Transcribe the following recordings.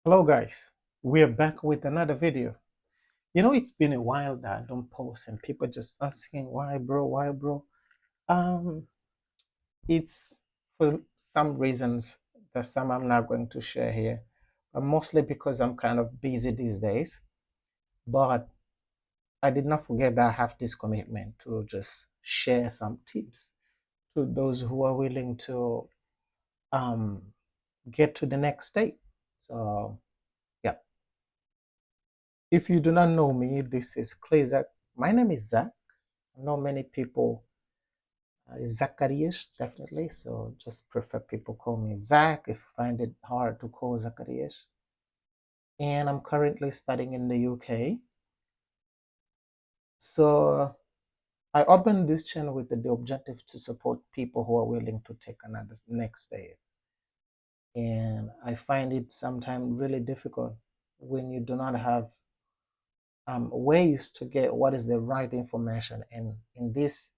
Hello guys, we're back with another video. It's been a while that I don't post and people just asking why bro? Um, it's for some reasons that some I'm not going to share here, but mostly because I'm kind of busy these days. But I did not forget that I have this commitment to just share some tips to those who are willing to um get to the next state. So yeah. If you do not know me, this is Zach. My name is Zach. I know many people, Zacharias, definitely. So just prefer people call me Zach if you find it hard to call Zacharias. And I'm currently studying in the UK. So I opened this channel with the objective to support people who are willing to take another next step. And I find it sometimes really difficult when you do not have ways to get what is the right information. And in this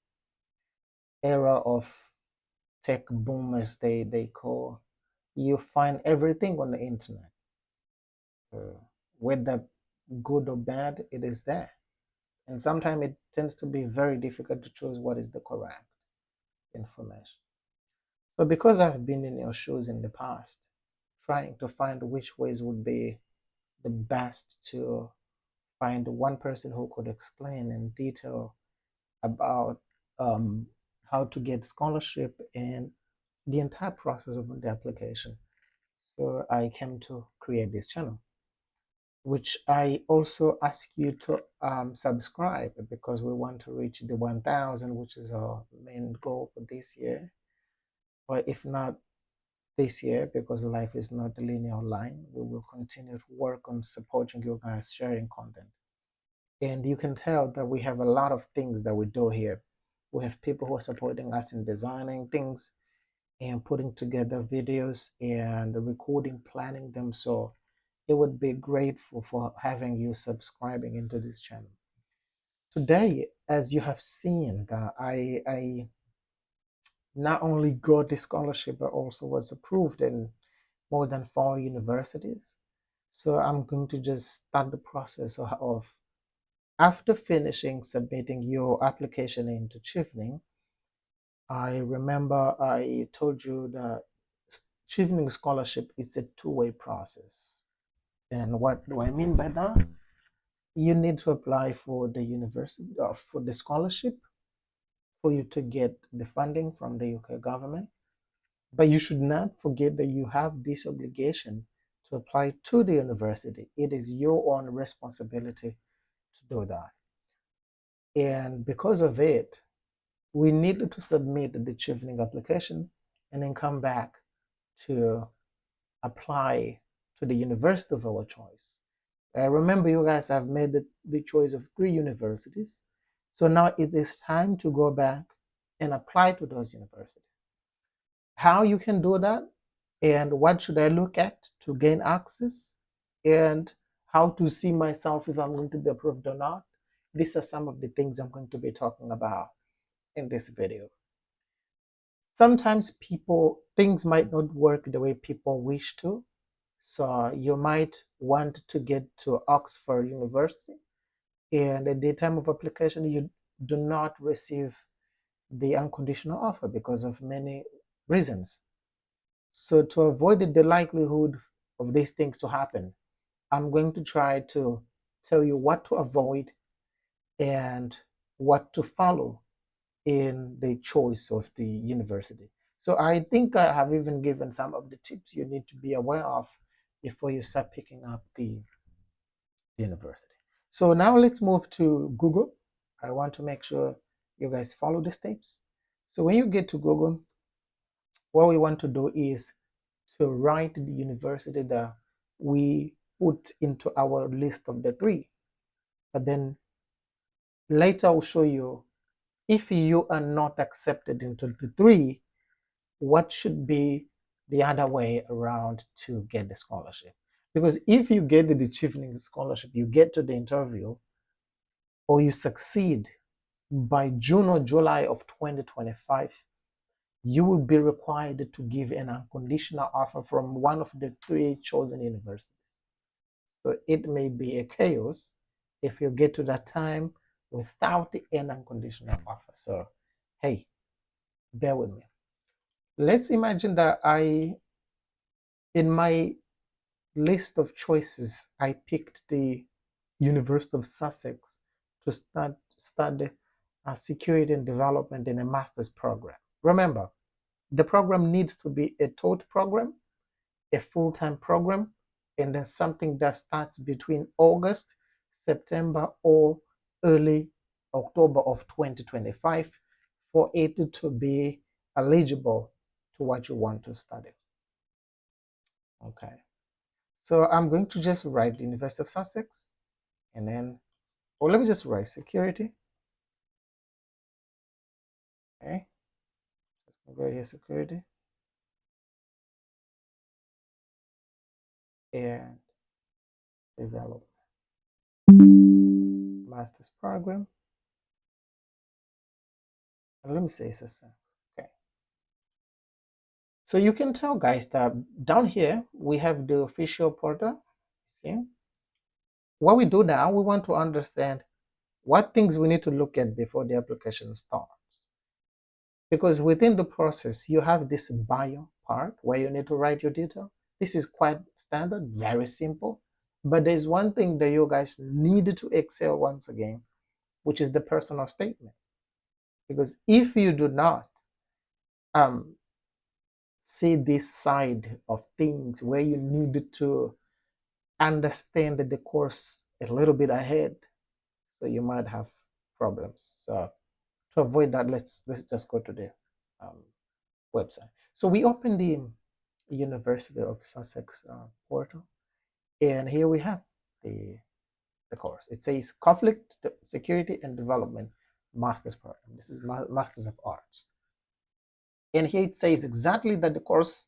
era of tech boom, as they call, you find everything on the internet. Uh, whether good or bad, it is there. And sometimes it tends to be very difficult to choose what is the correct information. So because I've been in your shoes in the past, trying to find which ways would be the best to find one person who could explain in detail about um, how to get scholarship and the entire process of the application. So I came to create this channel, which I also ask you to subscribe because we want to reach the 1,000, which is our main goal for this year. Or if not this year, because life is not a linear line, we will continue to work on supporting you guys, sharing content. And you can tell that we have a lot of things that we do here. We have people who are supporting us in designing things and putting together videos and recording, planning them. So it would be grateful for having you subscribing into this channel. Today, as you have seen, that I not only got the scholarship but also was approved in more than 4 universities. So I'm going to just start the process of after finishing submitting your application into Chevening. I remember I told you that Chevening scholarship is a two-way process. And what do I mean by that? You need to apply for the university or for the scholarship for you to get the funding from the UK government. But you should not forget that you have this obligation to apply to the university. It is your own responsibility to do that. And because of it, we needed to submit the Chevening application and then come back to apply to the university of our choice. Remember, you guys have made the choice of 3 universities. So now it is time to go back and apply to those universities. How you can do that and what should I look at to gain access and how to see myself if I'm going to be approved or not. These are some of the things I'm going to be talking about in this video. Sometimes things might not work the way people wish to. So you might want to get to Oxford University, and at the time of application, you do not receive the unconditional offer because of many reasons. So to avoid the likelihood of these things to happen, I'm going to try to tell you what to avoid and what to follow in the choice of the university. So I think I have even given some of the tips you need to be aware of before you start picking up the university. So now let's move to Google. I want to make sure you guys follow the steps. So when you get to Google, what we want to do is to write the university that we put into our list of the three. But then later I'll show you if you are not accepted into the three, what should be the other way around to get the scholarship. Because if you get the Chevening scholarship, you get to the interview or you succeed by June or July of 2025, you will be required to give an unconditional offer from one of the three chosen universities. So it may be a chaos if you get to that time without an unconditional offer. So, hey, bear with me. Let's imagine that in my list of choices, I picked the University of Sussex to study security and development in a master's program. Remember, the program needs to be a taught program, a full-time program, and then something that starts between August, September, or early October of 2025 for it to be eligible to what you want to study. Okay. So I'm going to just write the University of Sussex and then, or let me just write security. Okay. Just go here, security and develop master's program. And let me say success. Okay. So you can tell guys that down here we have the official portal. See, what we do now, we want to understand what things we need to look at before the application starts. Because within the process, you have this bio part where you need to write your detail. This is quite standard, very simple. But there's one thing that you guys need to excel once again, which is the personal statement. Because if you do not um, see this side of things where you need to understand the course a little bit ahead, so you might have problems. So to avoid that, let's just go to the um, website. So we open the University of Sussex portal, and here we have the course. It says Conflict Security and Development Master's Program. This is Masters of Arts. And here it says exactly that the course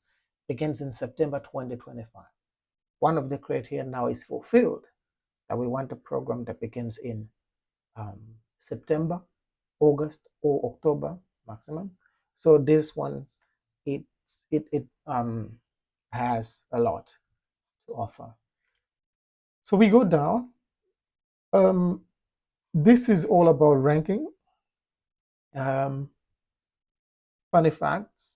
begins in September 2025. One of the criteria now is fulfilled, that we want a program that begins in September, August, or October maximum. So this one, it has a lot to offer. So we go down. This is all about ranking. Funny facts.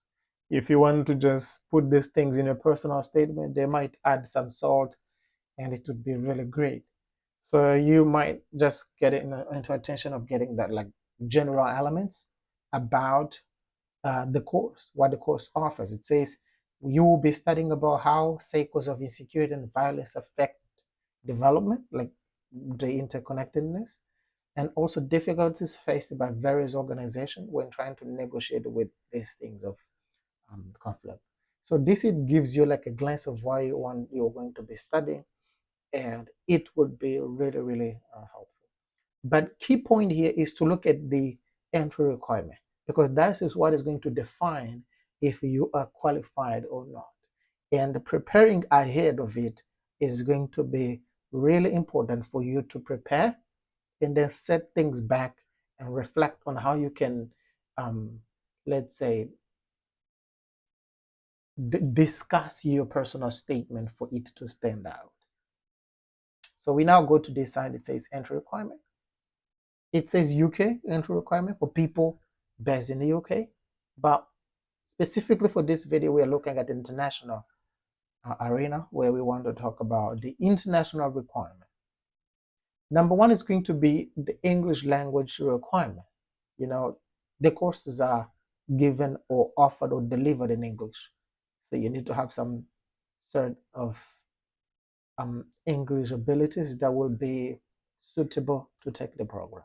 If you want to just put these things in a personal statement, they might add some salt and it would be really great. So you might just get into attention of getting that like general elements about the course, what the course offers. It says you will be studying about how cycles of insecurity and violence affect development, like the interconnectedness, and also difficulties faced by various organizations when trying to negotiate with these things of conflict. So this it gives you like a glance of why you're going to be studying, and it would be really really helpful. But key point here is to look at the entry requirement, because that is what is going to define if you are qualified or not. And preparing ahead of it is going to be really important for you to prepare and then set things back and reflect on how you can, let's say, discuss your personal statement for it to stand out. So we now go to this side. It says entry requirement. It says UK entry requirement for people based in the UK, but specifically for this video, we are looking at the international arena where we want to talk about the international requirement. Number one is going to be the English language requirement. You know, the courses are given or offered or delivered in English. So you need to have some sort of English abilities that will be suitable to take the program.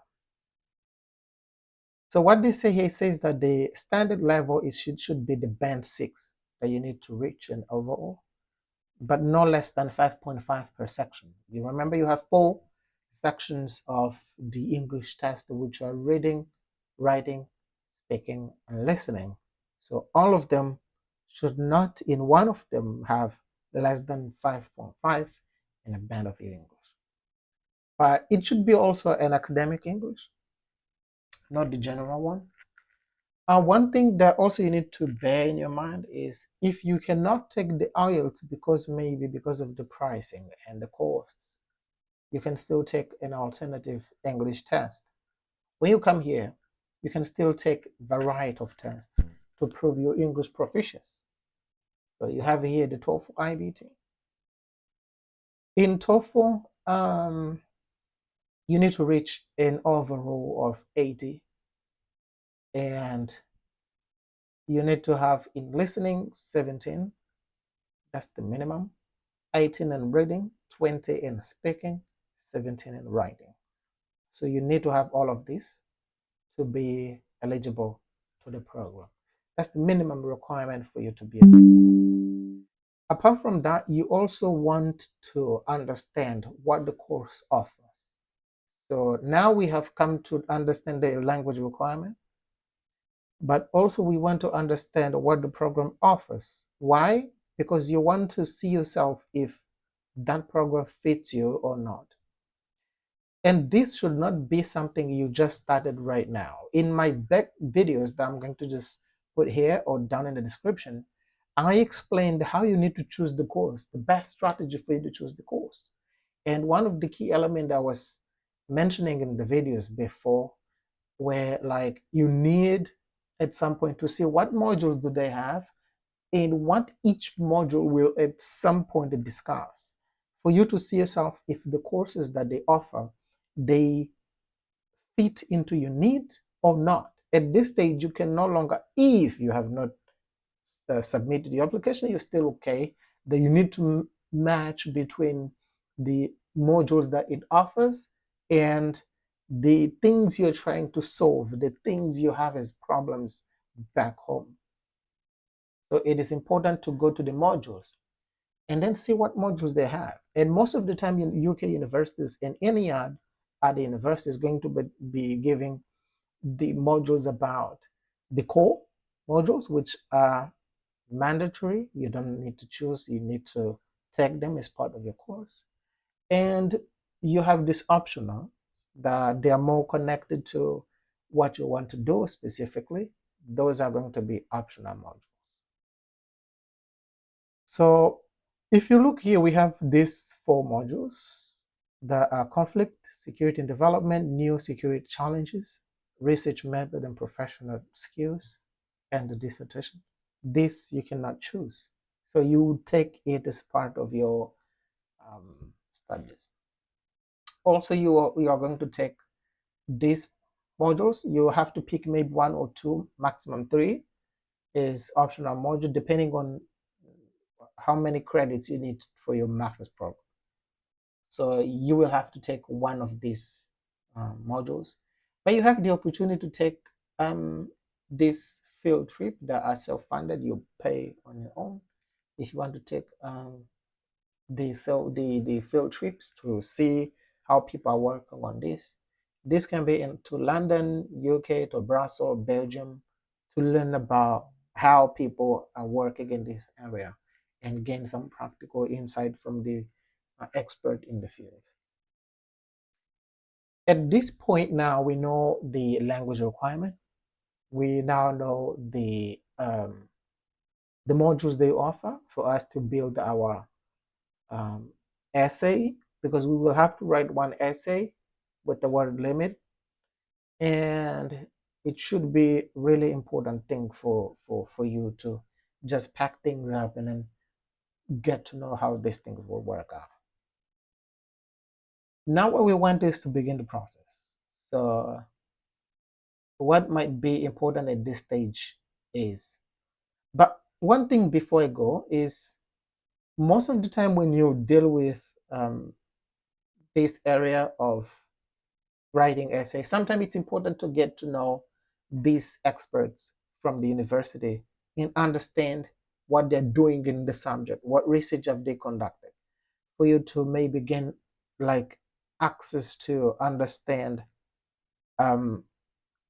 So what they say here says that the standard level should be the band 6 that you need to reach in overall, but no less than 5.5 per section. You remember you have 4 sections of the English test, which are reading, writing, speaking, and listening. So all of them should not in one of them have less than 5.5 in a band of your English. But it should be also an academic English, not the general one. One thing that also you need to bear in your mind is if you cannot take the IELTS because maybe because of the pricing and the costs, you can still take an alternative English test. When you come here, you can still take a variety of tests to prove your English proficiency. So you have here the TOEFL IBT. In TOEFL, you need to reach an overall of 80, and you need to have in listening 17, that's the minimum, 18 in reading, 20 in speaking, 17 in writing. So you need to have all of this to be eligible to the program. That's the minimum requirement for you to be accepted. Apart from that, you also want to understand what the course offers. So now we have come to understand the language requirement, but also we want to understand what the program offers. Why? Because you want to see yourself if that program fits you or not. And this should not be something you just started right now. In my back videos that I'm going to just put here or down in the description, I explained how you need to choose the course, the best strategy for you to choose the course. And one of the key elements I was mentioning in the videos before where like you need at some point to see what modules do they have and what each module will at some point discuss for you to see yourself if the courses that they offer they fit into your need or not. At this stage you can no longer, if you have not submitted your application, you're still okay. Then you need to match between the modules that it offers and the things you're trying to solve, the things you have as problems back home. So it is important to go to the modules and then see what modules they have. And most of the time in UK universities and any other university is going to be giving the modules about the core modules, which are mandatory. You don't need to choose, you need to take them as part of your course. And you have this optional that they are more connected to what you want to do specifically. Those are going to be optional modules. So if you look here, we have these four modules that are conflict, security and development, new security challenges, research method and professional skills, and the dissertation. This you cannot choose. So you take it as part of your studies. Also, you are going to take these modules. You have to pick maybe one or two, maximum three is optional module, depending on how many credits you need for your master's program. So you will have to take one of these modules, but you have the opportunity to take this field trip that are self-funded. You pay on your own. If you want to take the field trips to see how people are working on this. This can be to London, UK, to Brussels, Belgium, to learn about how people are working in this area and gain some practical insight from the expert in the field. At this point now, we know the language requirement. We now know the modules they offer for us to build our um, essay, because we will have to write one essay with the word limit, and it should be really important thing for you to just pack things up and then get to know how this thing will work out. Now what we want is to begin the process. So what might be important at this stage is, but one thing before I go is, most of the time when you deal with this area of writing essays, sometimes it's important to get to know these experts from the university and understand what they're doing in the subject, what research have they conducted, for you to maybe gain like access to understand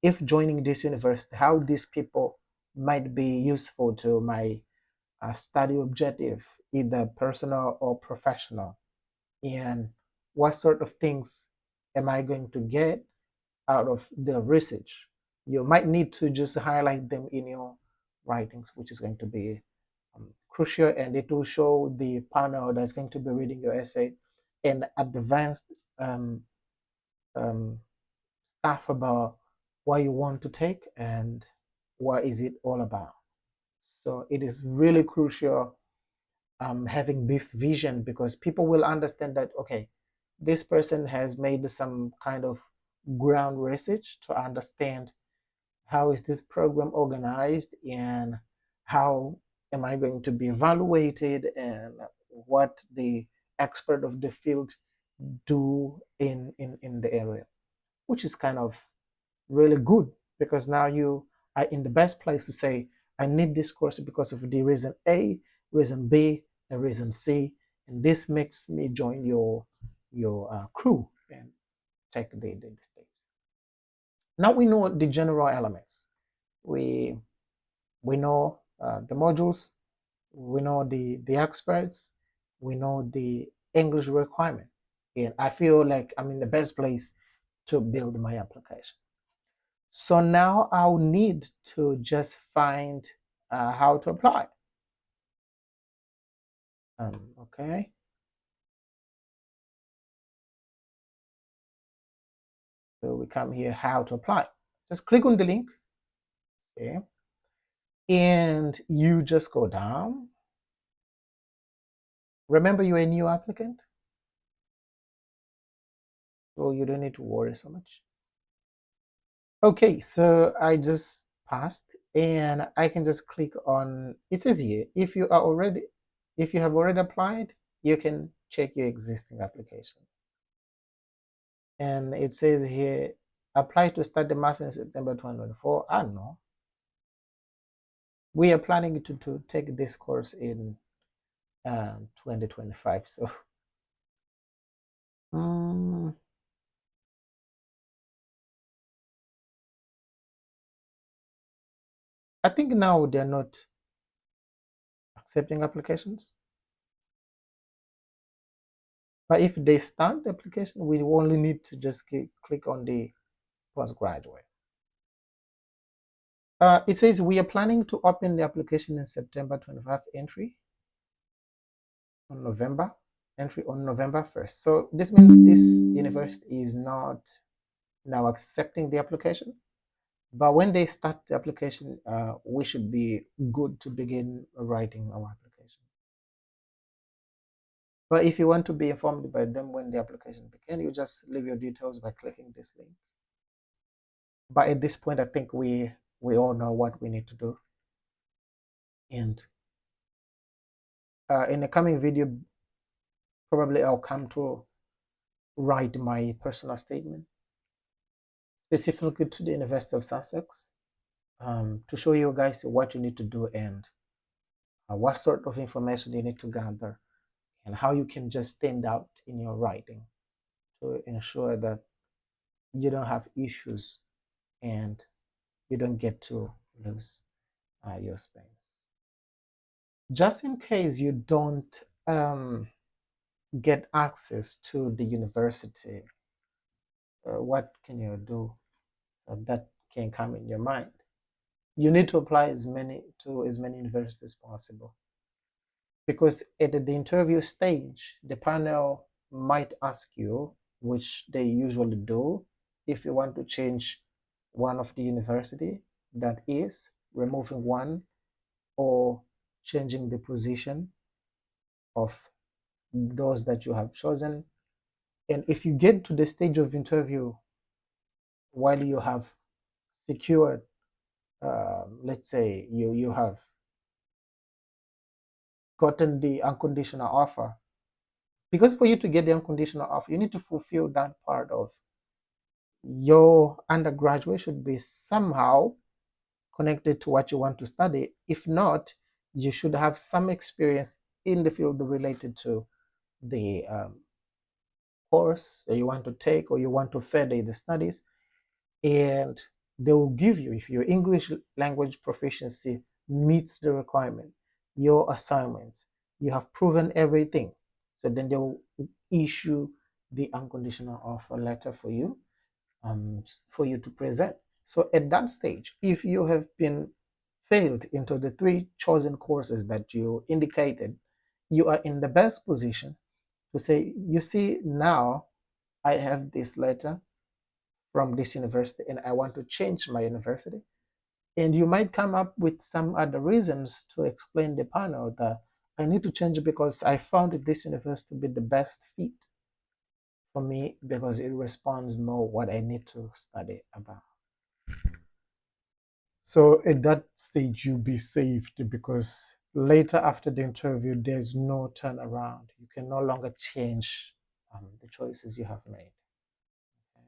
if joining this university, how these people might be useful to my study objective, either personal or professional, and what sort of things am I going to get out of the research You might need to just highlight them in your writings, which is going to be crucial, and it will show the panel that's going to be reading your essay and advanced um, um, stuff about what you want to take and what is it all about. So it is really crucial having this vision, because people will understand that, okay, this person has made some kind of ground research to understand how is this program organized, and how am I going to be evaluated, and what the expert of the field do in the area, which is kind of really good, because now you are in the best place to say, I need this course because of the reason A, reason B, and reason C, and this makes me join your crew and take the steps. Now we know the general elements. We we know the modules, we know the experts, we know the English requirement, and I feel like I'm in the best place to build my application. So now I'll need to just find how to apply. Okay, so we come here, how to apply. Just click on the link, okay, and you just go down. Remember, you're a new applicant, so you don't need to worry so much. Okay, so I just passed, and I can just click on, it says here, if you have already applied, you can check your existing application. And it says here, apply to start the master in September 2024. I don't know. We are planning to take this course in 2025. So um, I think now they're not accepting applications. But if they start the application, we only need to just click on the postgraduate. It says we are planning to open the application in September 25, entry on November, entry on November 1st. So this means this university is not now accepting the application. But when they start the application, we should be good to begin writing our application. But if you want to be informed by them when the application begins, you just leave your details by clicking this link. But at this point, I think we all know what we need to do. And in the coming video, probably I'll come to write my personal statement specifically to the University of Sussex, to show you guys what you need to do, and what sort of information you need to gather, and how you can just stand out in your writing to ensure that you don't have issues and you don't get to lose your space. Just in case you don't get access to the university, what can you do so that can come in your mind? You need to apply to as many universities as possible, because at the interview stage, the panel might ask you, which they usually do, if you want to change one of the university, that is removing one or changing the position of those that you have chosen. And if you get to the stage of interview while you have secured, let's say you have gotten the unconditional offer, because for you to get the unconditional offer, you need to fulfill that part of your undergraduate should be somehow connected to what you want to study. If not, you should have some experience in the field related to the course that you want to take, or you want to further the studies. And they will give you, if your English language proficiency meets the requirement, your assignments, you have proven everything. So then they will issue the unconditional offer letter for you to present. So at that stage, if you have been failed into the three chosen courses that you indicated, you are in the best position to say, you see, now I have this letter from this university and I want to change my university. And you might come up with some other reasons to explain the panel that I need to change because I found this university to be the best fit for me because it responds more what I need to study about. So at that stage, you'll be saved because later after the interview, there's no turnaround. You can no longer change the choices you have made. Okay.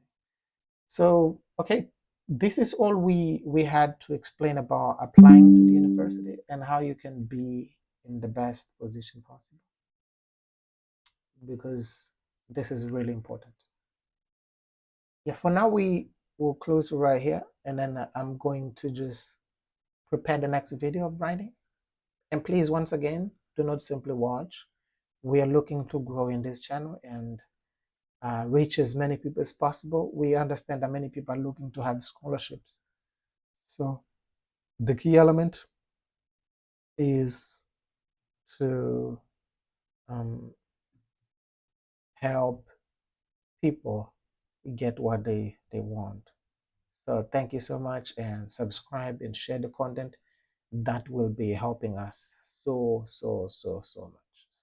So, okay, this is all we had to explain about applying to the university and how you can be in the best position possible because this is really important. Yeah, for now we will close right here and then I'm going to just prepare the next video of writing. And please, once again, do not simply watch. We are looking to grow in this channel and reach as many people as possible. We understand that many people are looking to have scholarships. So the key element is to help people get what they want. So thank you so much and subscribe and share the content. That will be helping us so much.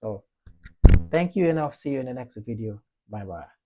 So thank you and I'll see you in the next video. Bye bye.